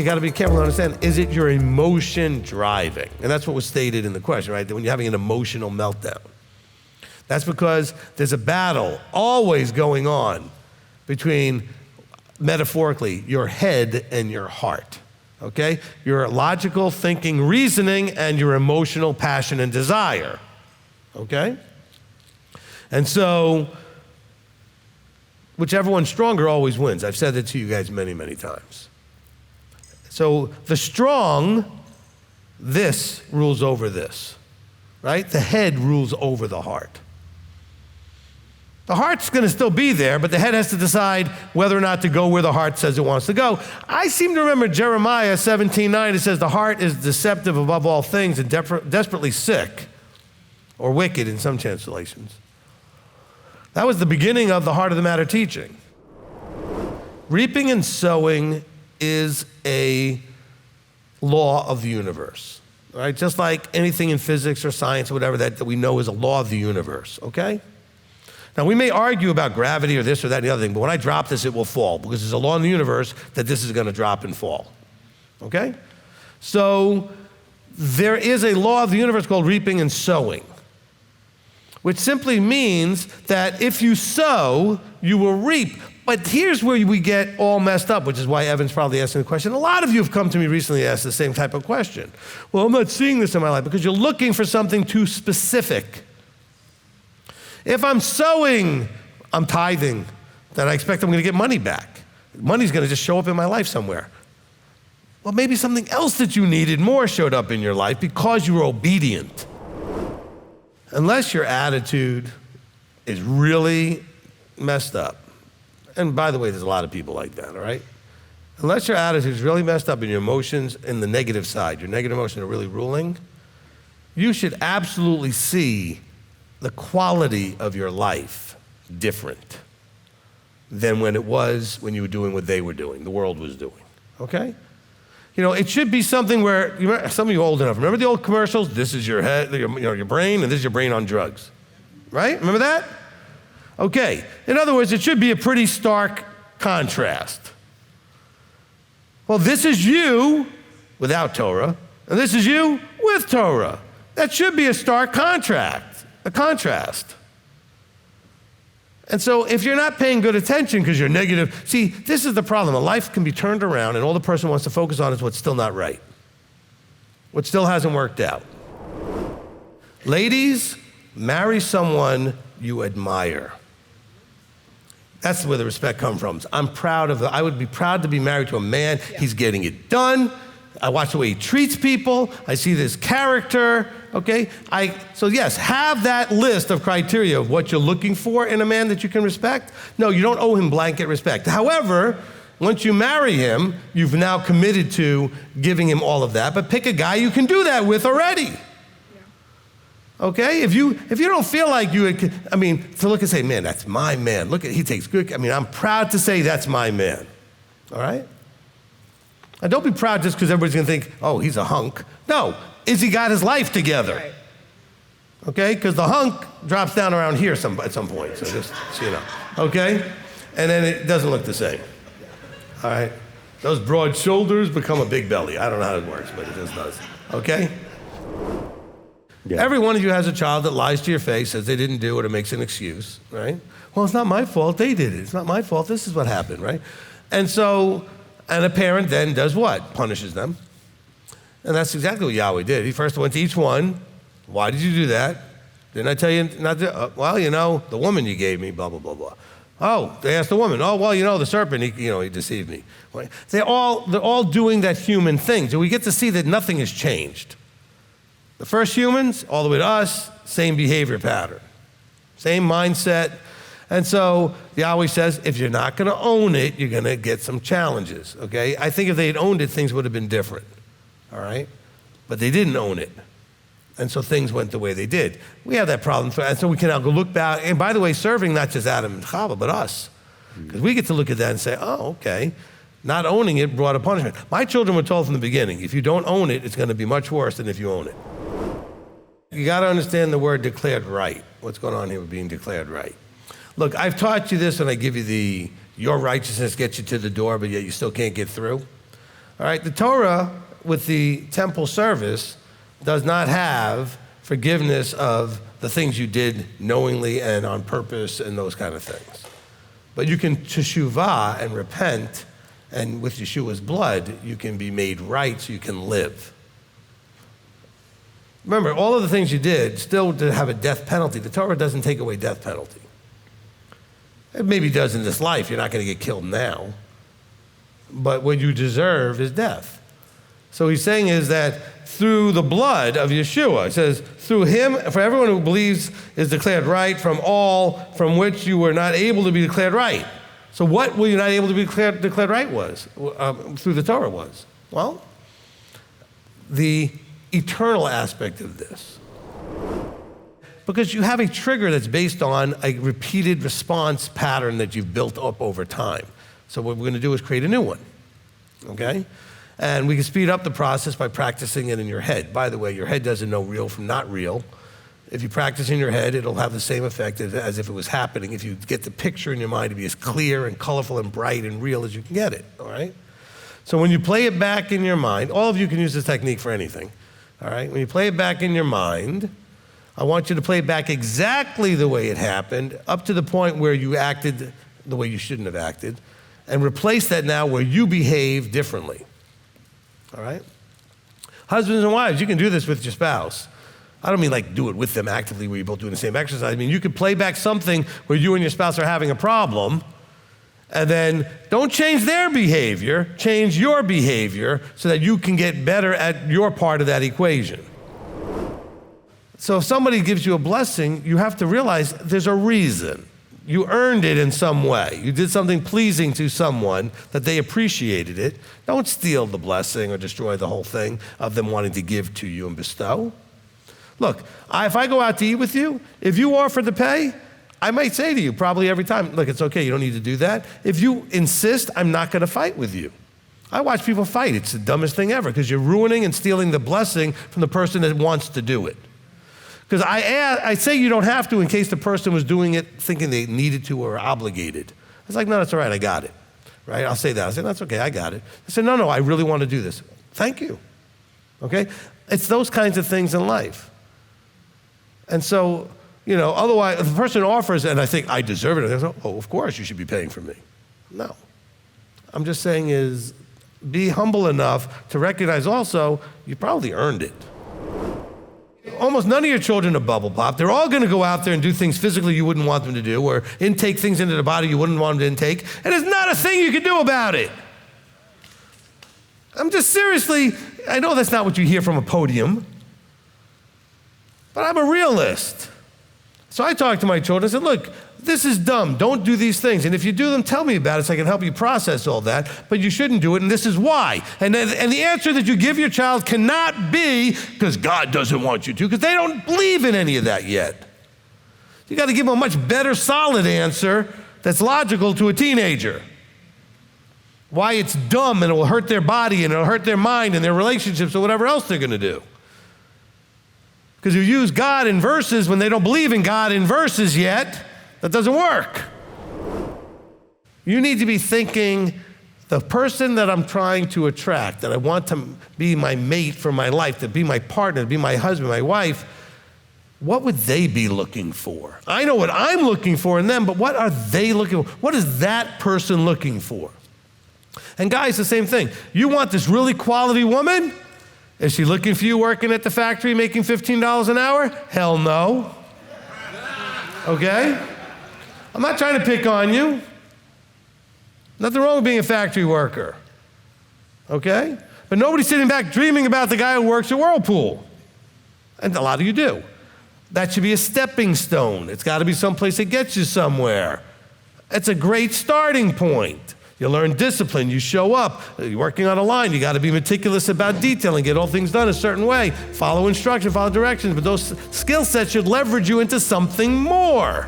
you got to be careful to understand, is it your emotion driving? And that's what was stated in the question, right? That when you're having an emotional meltdown. That's because there's a battle always going on between, metaphorically, your head and your heart, okay? Your logical thinking, reasoning, and your emotional passion and desire, okay? And so, whichever one's stronger always wins. I've said that to you guys many, many times. So the strong, this rules over this, right? The head rules over the heart. The heart's going to still be there, but the head has to decide whether or not to go where the heart says it wants to go. I seem to remember Jeremiah 17:9. It says, the heart is deceptive above all things and desperately sick, or wicked in some translations. That was the beginning of the heart of the matter teaching. Reaping and sowing is a law of the universe, right? Just like anything in physics or science or whatever that we know is a law of the universe, okay? Now, we may argue about gravity or this or that and the other thing, but when I drop this, it will fall because there's a law in the universe that this is going to drop and fall, okay? So there is a law of the universe called reaping and sowing, which simply means that if you sow, you will reap. But here's where we get all messed up, which is why Evan's probably asking the question. A lot of you have come to me recently and asked the same type of question. Well, I'm not seeing this in my life because you're looking for something too specific. If I'm sowing, I'm tithing, then I expect I'm going to get money back. Money's going to just show up in my life somewhere. Well, maybe something else that you needed more showed up in your life because you were obedient. Unless your attitude is really messed up, and by the way, there's a lot of people like that, all right? Unless your attitude is really messed up and your emotions in the negative side, your negative emotions are really ruling, you should absolutely see the quality of your life different than when it was when you were doing what they were doing, the world was doing, okay? You know, it should be something where, some of you are old enough, remember the old commercials? This is your head, your brain, and this is your brain on drugs, right? Remember that? Okay, in other words, it should be a pretty stark contrast. Well, this is you without Torah, and this is you with Torah. That should be a stark contrast. And so if you're not paying good attention because you're negative, see, this is the problem. A life can be turned around and all the person wants to focus on is what's still not right, what still hasn't worked out. Ladies, marry someone you admire. That's where the respect comes from. I would be proud to be married to a man. Yeah. He's getting it done. I watch the way he treats people. I see this character, okay? So yes, have that list of criteria of what you're looking for in a man that you can respect. No, you don't owe him blanket respect. However, once you marry him, you've now committed to giving him all of that, but pick a guy you can do that with already. Yeah. Okay? If you don't feel like to look and say, man, that's my man. Look, he takes good, I'm proud to say that's my man, all right? And don't be proud just because everybody's going to think, oh, he's a hunk. No, is he got his life together? Right. Okay, because the hunk drops down around here at some point, so just so you know, okay? And then it doesn't look the same, all right? Those broad shoulders become a big belly. I don't know how it works, but it just does, okay? Yeah. Every one of you has a child that lies to your face, says they didn't do it, or makes an excuse, right? Well, it's not my fault, they did it. It's not my fault, this is what happened, right? And a parent then does what? Punishes them. And that's exactly what Yahweh did. He first went to each one. Why did you do that? Didn't I tell you not to? Well, the woman you gave me, blah, blah, blah, blah. Oh, they asked the woman. Oh, well, the serpent, he deceived me. They're all doing that human thing. So we get to see that nothing has changed. The first humans, all the way to us, same behavior pattern, same mindset. And so Yahweh says, if you're not going to own it, you're going to get some challenges, okay? I think if they had owned it, things would have been different, all right? But they didn't own it. And so things went the way they did. We have that problem. And so we can now go look back. And by the way, serving not just Adam and Chava, but us. Because we get to look at that and say, oh, okay. Not owning it brought a punishment. My children were told from the beginning, if you don't own it, it's going to be much worse than if you own it. You got to understand the word declared right. What's going on here with being declared right? Look, I've taught you this when I give you your righteousness gets you to the door, but yet you still can't get through. All All right, the Torah with the temple service does not have forgiveness of the things you did knowingly and on purpose and those kind of things. But you can teshuvah and repent, and with Yeshua's blood, you can be made right so you can live. Remember, all of the things you did still did have a death penalty. The Torah doesn't take away death penalty. It maybe does in this life. You're not going to get killed now. But what you deserve is death. So he's saying is that through the blood of Yeshua, it says, through him, for everyone who believes is declared right from all from which you were not able to be declared right. So what were you not able to be declared right was, through the Torah was? Well, the eternal aspect of this. Because you have a trigger that's based on a repeated response pattern that you've built up over time. So what we're going to do is create a new one, okay? And we can speed up the process by practicing it in your head. By the way, your head doesn't know real from not real. If you practice in your head, it'll have the same effect as if it was happening. If you get the picture in your mind to be as clear and colorful and bright and real as you can get it, all right? So when you play it back in your mind, all of you can use this technique for anything, all right? When you play it back in your mind, I want you to play it back exactly the way it happened, up to the point where you acted the way you shouldn't have acted, and replace that now where you behave differently, all right? Husbands and wives, you can do this with your spouse. I don't mean like do it with them actively where you're both doing the same exercise. I mean, you could play back something where you and your spouse are having a problem, and then don't change their behavior, change your behavior so that you can get better at your part of that equation. So if somebody gives you a blessing, you have to realize there's a reason. You earned it in some way. You did something pleasing to someone that they appreciated it. Don't steal the blessing or destroy the whole thing of them wanting to give to you and bestow. Look, if I go out to eat with you, if you offer to pay, I might say to you probably every time, look, it's okay, you don't need to do that. If you insist, I'm not going to fight with you. I watch people fight. It's the dumbest thing ever because you're ruining and stealing the blessing from the person that wants to do it. Because I say you don't have to in case the person was doing it thinking they needed to or obligated. It's like, no, that's all right, I got it, right? I'll say that. I'll say, that's okay, I got it. I say, no, I really want to do this. Thank you, okay? It's those kinds of things in life. And so, otherwise, if the person offers and I think I deserve it, I say, oh, of course you should be paying for me. No. I'm just saying is be humble enough to recognize also you probably earned it. Almost none of your children are bubble pop. They're all going to go out there and do things physically you wouldn't want them to do or intake things into the body you wouldn't want them to intake. And there's not a thing you can do about it. I'm just seriously, I know that's not what you hear from a podium, but I'm a realist. So I talk to my children, I said, look, this is dumb. Don't do these things. And if you do them, tell me about it so I can help you process all that. But you shouldn't do it, and this is why. And the answer that you give your child cannot be because God doesn't want you to, because they don't believe in any of that yet. You got to give them a much better, solid answer that's logical to a teenager. Why it's dumb and it will hurt their body and it'll hurt their mind and their relationships or whatever else they're going to do. Because you use God in verses when they don't believe in God in verses yet, that doesn't work. You need to be thinking, the person that I'm trying to attract, that I want to be my mate for my life, to be my partner, to be my husband, my wife, what would they be looking for? I know what I'm looking for in them, but what are they looking for? What is that person looking for? And guys, the same thing. You want this really quality woman? Is she looking for you working at the factory making $15 an hour? Hell no. Okay? I'm not trying to pick on you. Nothing wrong with being a factory worker. Okay? But nobody's sitting back dreaming about the guy who works at Whirlpool. And a lot of you do. That should be a stepping stone. It's got to be someplace that gets you somewhere. It's a great starting point. You learn discipline, you show up, you're working on a line, you got to be meticulous about detailing, get all things done a certain way, follow instruction, follow directions, but those skill sets should leverage you into something more.